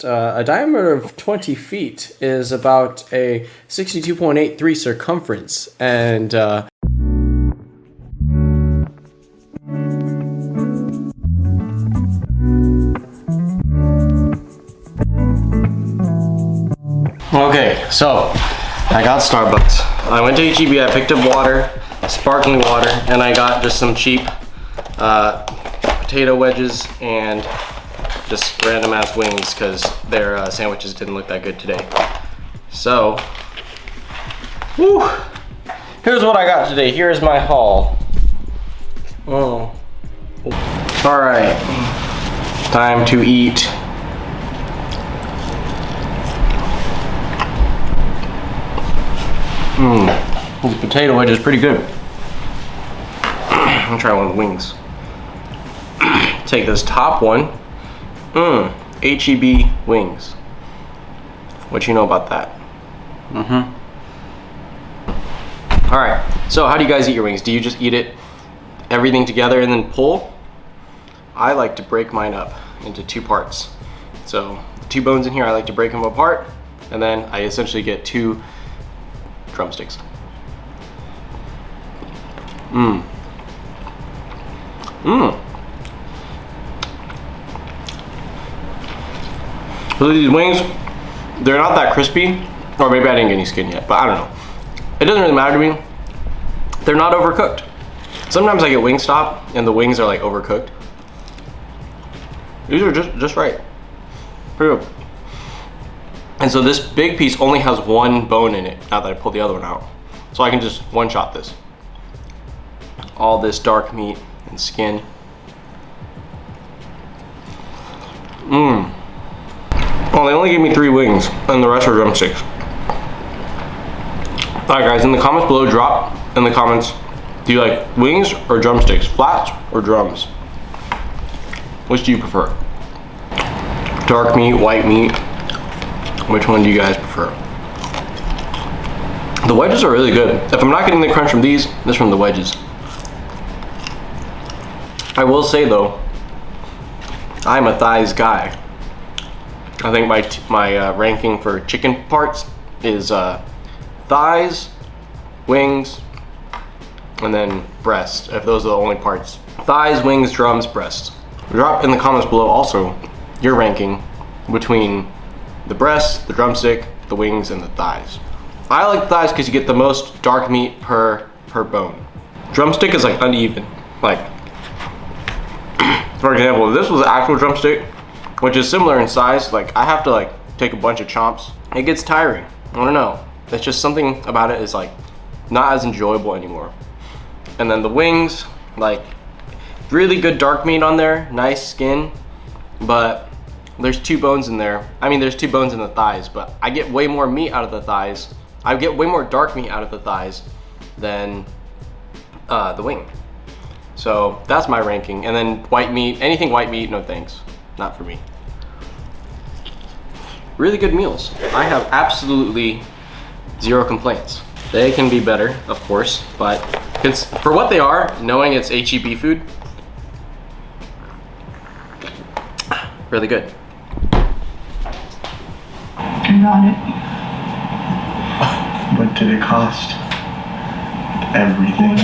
A diameter of 20 feet is about a 62.83 circumference, and okay, so I got Starbucks. I went to HEB, I picked up water, sparkling water, and I got just some cheap potato wedges and just random ass wings because their sandwiches didn't look that good today. So, whew, here's what I got today. Here's my haul. Oh, all right, time to eat. The potato wedge is pretty good. I'm gonna try one of the wings. Take this top one. HEB wings. What you know about that? All right, so how do you guys eat your wings? Do you just eat it, everything together and then pull? I like to break mine up into two parts. So the two bones in here, I like to break them apart, and then I essentially get two drumsticks. So these wings, they're not that crispy, or maybe I didn't get any skin yet, but I don't know. It doesn't really matter to me. They're not overcooked. Sometimes I get Wingstop and the wings are like overcooked. These are just right. Pretty good. And so this big piece only has one bone in it now that I pulled the other one out. So I can just one-shot this. All this dark meat and skin. Well, they only gave me 3 wings and the rest are drumsticks. All right guys, in the comments below, drop in the comments, do you like wings or drumsticks? Flats or drums? Which do you prefer? Dark meat, white meat? Which one do you guys prefer? The wedges are really good. If I'm not getting the crunch from these, this from the wedges. I will say though, I'm a thighs guy. I think my ranking for chicken parts is thighs, wings, and then breast, if those are the only parts. Thighs, wings, drums, breasts. Drop in the comments below also your ranking between the breast, the drumstick, the wings, and the thighs. I like the thighs because you get the most dark meat per bone. Drumstick is like uneven. Like, for example, if this was an actual drumstick, which is similar in size, like I have to like take a bunch of chomps. It gets tiring. I don't know. It's just something about it is like not as enjoyable anymore. And then the wings, like really good dark meat on there, nice skin, but there's 2 bones in there. I mean, there's 2 bones in the thighs, but I get way more meat out of the thighs. I get way more dark meat out of the thighs than the wing. So that's my ranking. And then white meat, anything white meat, no thanks. Not for me. Really good meals. I have absolutely 0 complaints. They can be better, of course, but it's, for what they are, knowing it's HEB food, really good. I got it. What did it cost? Everything.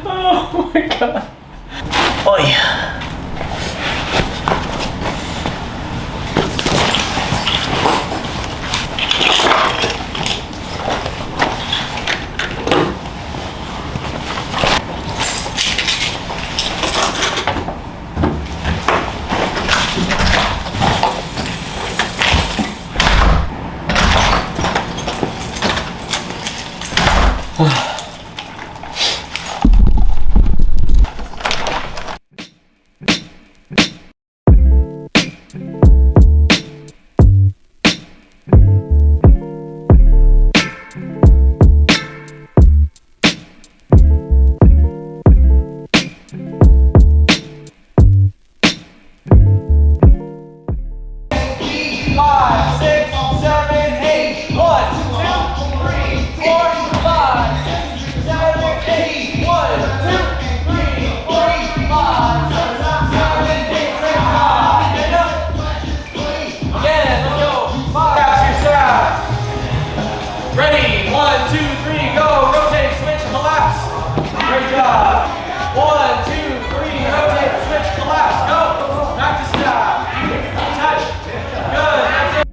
Oh my god. Oh yeah. Five, six, 7, 8. 1, 2, 3. job. 1, 2, 3, rotate, switch, collapse, go. Back to stop. Touch. Good, that's it.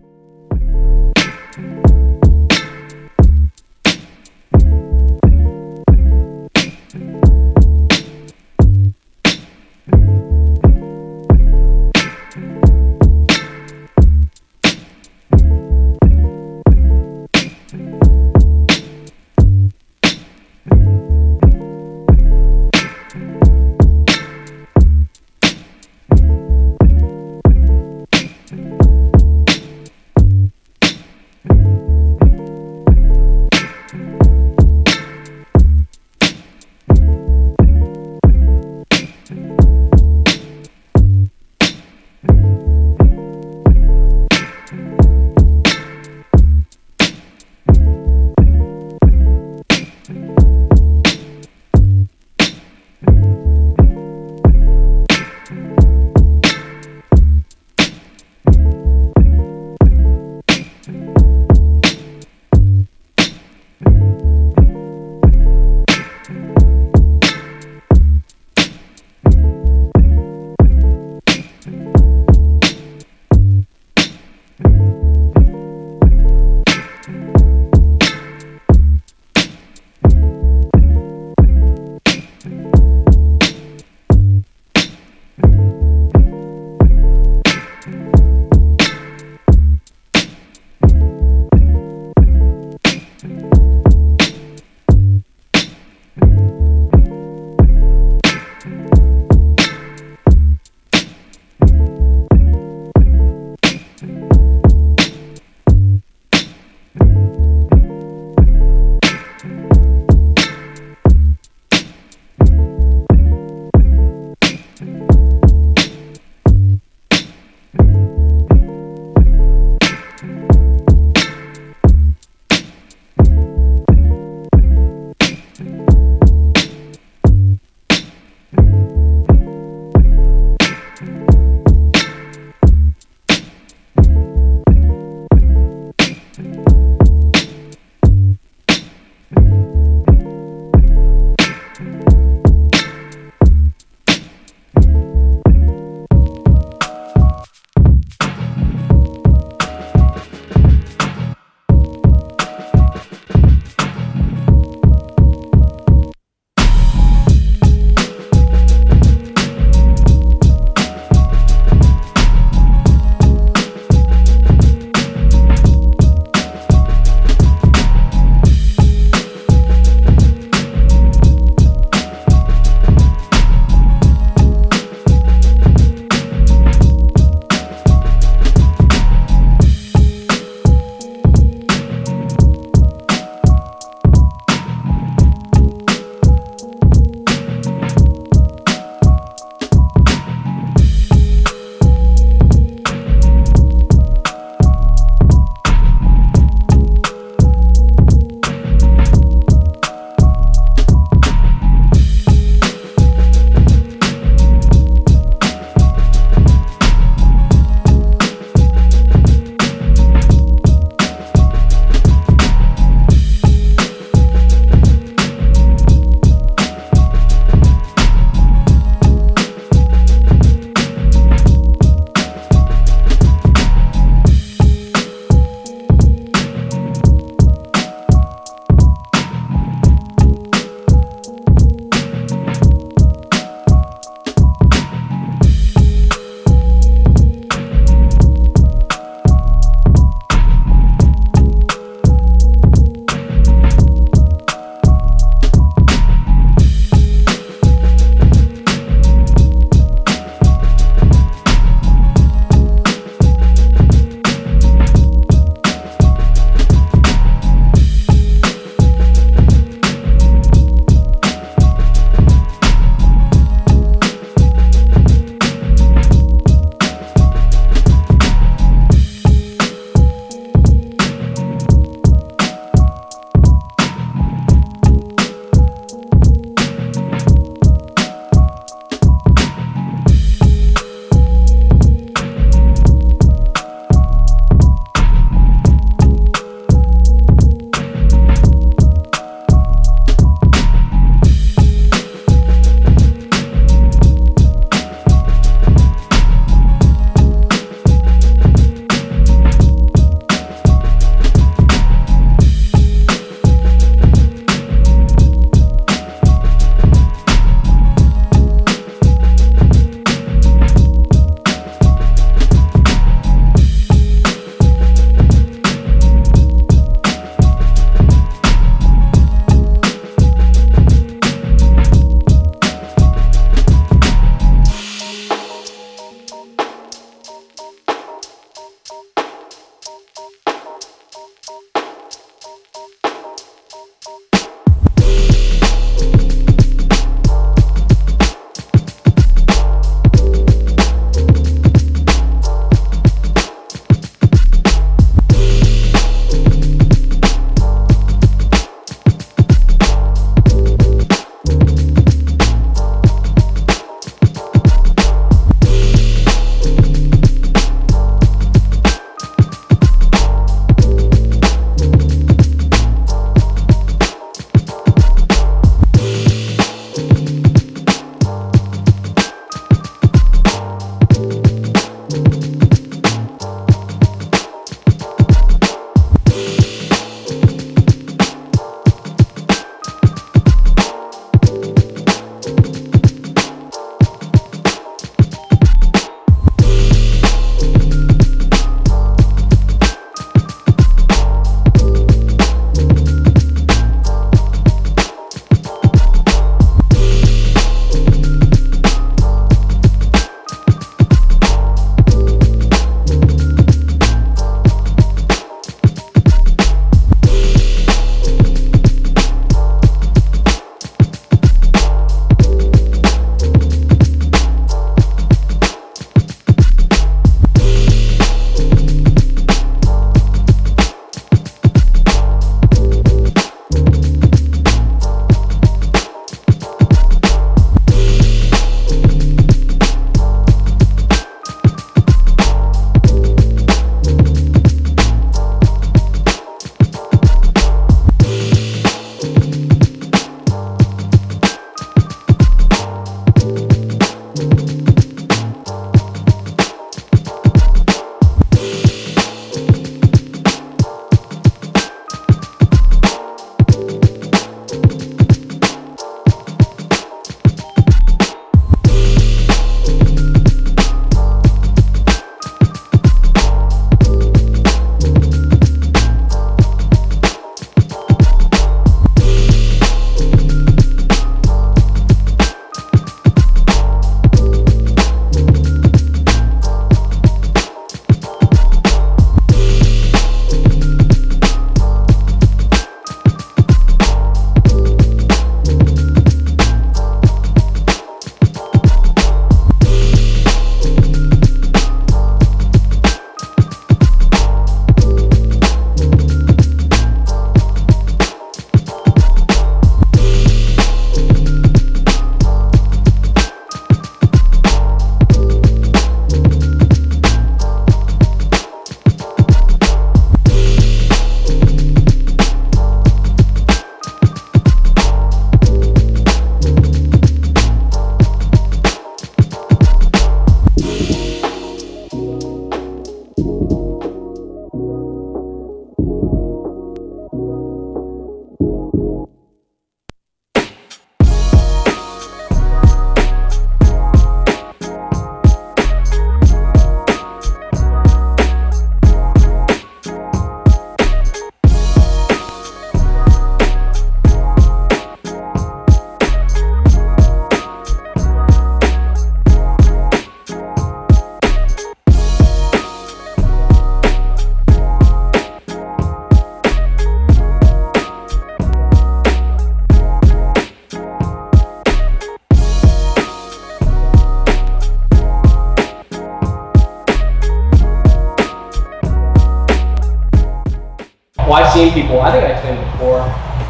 people, I think I explained it before,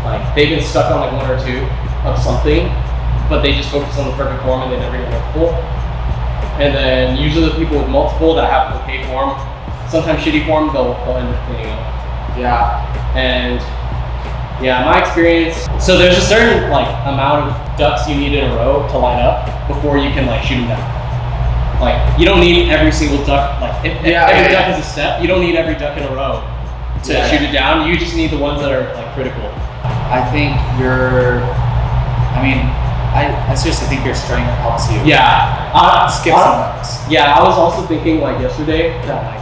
like they've been stuck on like one or two of something, but they just focus on the perfect form and they never get multiple. And then usually the people with multiple that have okay form, sometimes shitty form, they'll end up cleaning up. Yeah. And yeah, my experience, so there's a certain like amount of ducks you need in a row to line up before you can like shoot them down. Like you don't need every single duck, like if every duck is a step, you don't need every duck in a row to shoot it down. You just need the ones that are like critical. I think I seriously think your strength helps you. Yeah. Skip some ducks. Yeah, I was also thinking like yesterday that like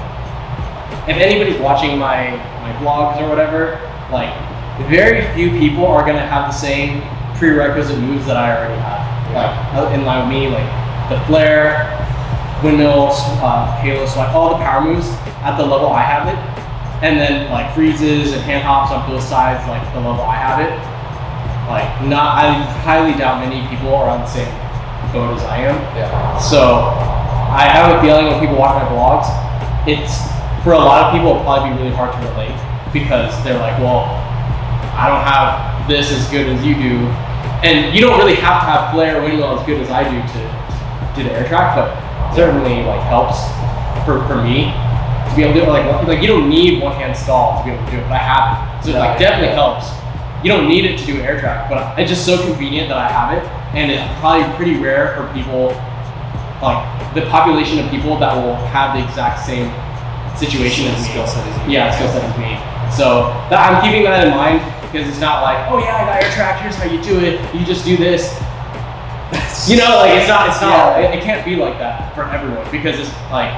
if anybody's watching my vlogs or whatever, like very few people are gonna have the same prerequisite moves that I already have. Like in line with me, like the flare, windmills, halo swipe, all the power moves at the level I have it, and then like freezes and hand hops on both sides, like the level I have it. Like I highly doubt many people are on the same boat as I am. Yeah. So I have a feeling when people watch my vlogs, it's for a lot of people it'll probably be really hard to relate because they're like, well, I don't have this as good as you do, and you don't really have to have flare or windmill as good as I do to do the air track, but certainly like helps for me to be able to do it. Like you don't need one hand stall to be able to do it, but I have it, so it like definitely helps. You don't need it to do air track, but it's just so convenient that I have it, and it's probably pretty rare for people, like the population of people that will have the exact same situation as me. Skill set as me. So I'm keeping that in mind because it's not like, oh yeah, I got air track, here's how you do it, you just do this. You know, like it's not, it can't be like that for everyone because it's like,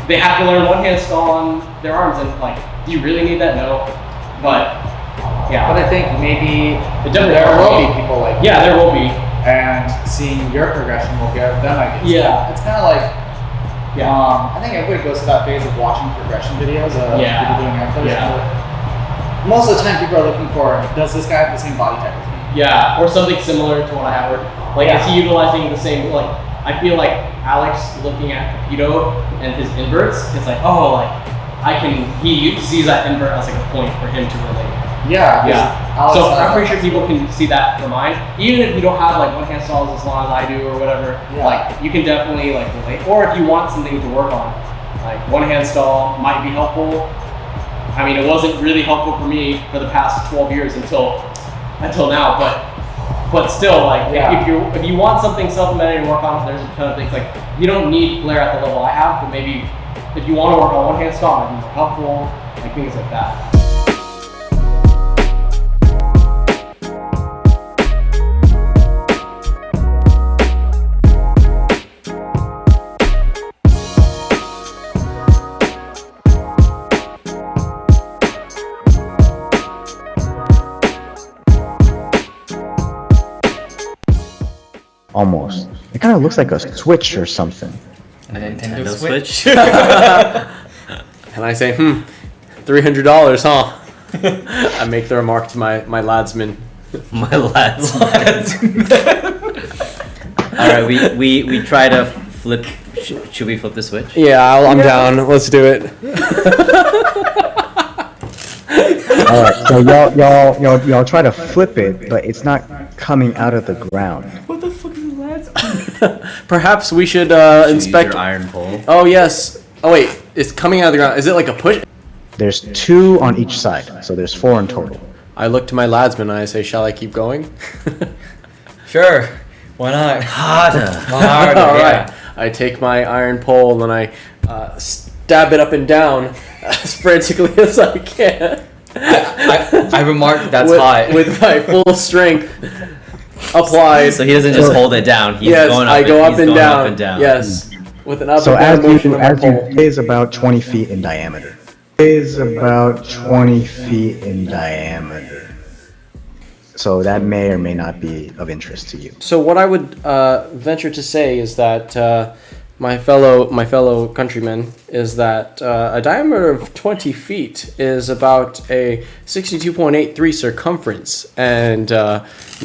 they have to learn one hand stall on their arms and like, do you really need that? No, but yeah. But I think maybe there will be people like you. There will be. And seeing your progression will give them ideas. Yeah. It's kind of like, I think everybody goes through that phase of watching progression videos of people doing airflows. Yeah. Most of the time people are looking for, does this guy have the same body type as me? Yeah, or something similar to what I have. Like, is he utilizing the same, like, I feel like Alex looking at Capito and his inverts, it's like, oh, like, he sees that invert as like a point for him to relate. Yeah. So I'm pretty sure people can see that for mine. Even if you don't have like one hand stalls as long as I do or whatever, like you can definitely like relate. Or if you want something to work on, like one hand stall might be helpful. I mean, it wasn't really helpful for me for the past 12 years until now, but still, like if you want something supplementary to work on, there's a ton of things. Like you don't need flare at the level I have, but maybe if you want to work on one hand stall, it might be more helpful, like things like that. Almost. It kind of looks like a Switch or something. A Nintendo Switch? And I say, $300, huh? I make the remark to my ladsman. My ladsman. Alright, we try to flip. Should we flip the switch? Yeah, I'm down. Let's do it. Alright, so y'all try to flip it, but it's not coming out of the ground. What the fuck is a ladsman? Perhaps we should inspect your iron pole. Oh yes. Oh wait, it's coming out of the ground. Is it like a push? There's 2 on each side, so there's 4 in total. I look to my ladsman and I say, shall I keep going? Sure. Why not? Harder. All right. I take my iron pole and I stab it up and down as frantically as I can. I remarked that's hot. With my full strength applied. So he doesn't just hold it down. He's going up. I go up and down. Up and down. Yes. With an up so and down motion of my pole. It is about 20 feet in diameter. So that may or may not be of interest to you. So what I would venture to say is that my fellow countrymen is that a diameter of 20 feet is about a 62.83 circumference, and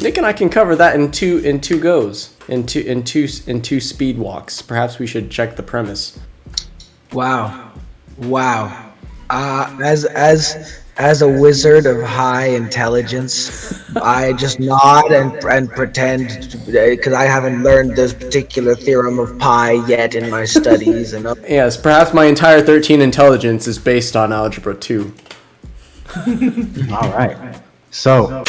Nick and I can cover that in two goes, in two speed walks. Perhaps we should check the premise. Wow. As a wizard of high intelligence, I just nod and pretend, because I haven't learned this particular theorem of pi yet in my studies. And Yes, perhaps my entire 13 intelligence is based on algebra 2. All right. So.